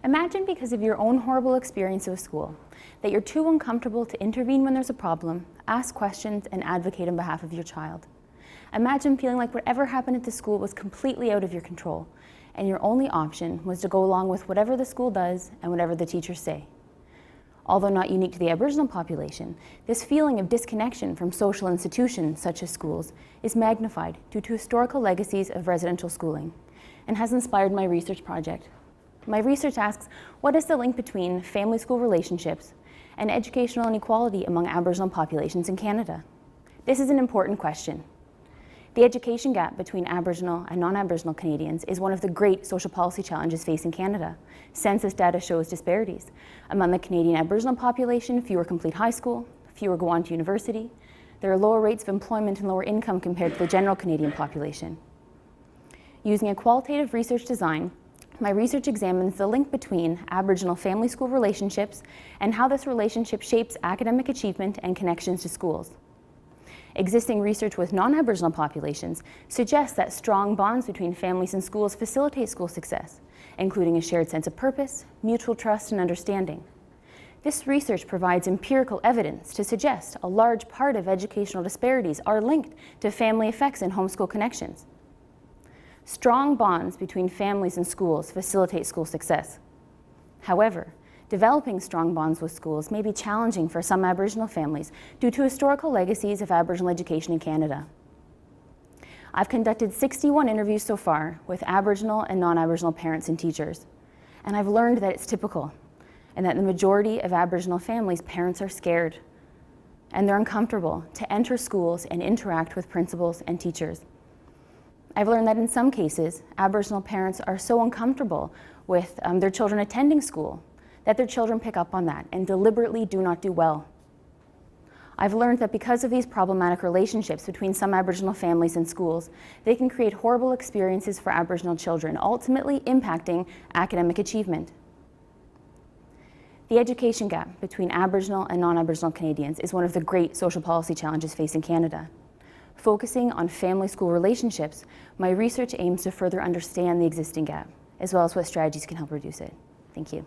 Imagine, because of your own horrible experience with school, that you're too uncomfortable to intervene when there's a problem, ask questions, and advocate on behalf of your child. Imagine feeling like whatever happened at the school was completely out of your control, and your only option was to go along with whatever the school does and whatever the teachers say. Although not unique to the Aboriginal population, this feeling of disconnection from social institutions such as schools is magnified due to historical legacies of residential schooling and has inspired my research project. My research asks, what is the link between family-school relationships and educational inequality among Aboriginal populations in Canada? This is an important question. The education gap between Aboriginal and non-Aboriginal Canadians is one of the great social policy challenges facing Canada. Census data shows disparities. Among the Canadian Aboriginal population, fewer complete high school, fewer go on to university. There are lower rates of employment and lower income compared to the general Canadian population. Using a qualitative research design, my research examines the link between Aboriginal family-school relationships and how this relationship shapes academic achievement and connections to schools. Existing research with non-Aboriginal populations suggests that strong bonds between families and schools facilitate school success, including a shared sense of purpose, mutual trust, and understanding. This research provides empirical evidence to suggest a large part of educational disparities are linked to family effects and homeschool connections. Strong bonds between families and schools facilitate school success. However, developing strong bonds with schools may be challenging for some Aboriginal families due to historical legacies of Aboriginal education in Canada. I've conducted 61 interviews so far with Aboriginal and non-Aboriginal parents and teachers, and I've learned that it's typical, and that the majority of Aboriginal families' parents are scared, and they're uncomfortable to enter schools and interact with principals and teachers. I've learned that in some cases, Aboriginal parents are so uncomfortable with their children attending school that their children pick up on that and deliberately do not do well. I've learned that because of these problematic relationships between some Aboriginal families and schools, they can create horrible experiences for Aboriginal children, ultimately impacting academic achievement. The education gap between Aboriginal and non-Aboriginal Canadians is one of the great social policy challenges facing Canada. Focusing on family-school relationships, my research aims to further understand the existing gap, as well as what strategies can help reduce it. Thank you.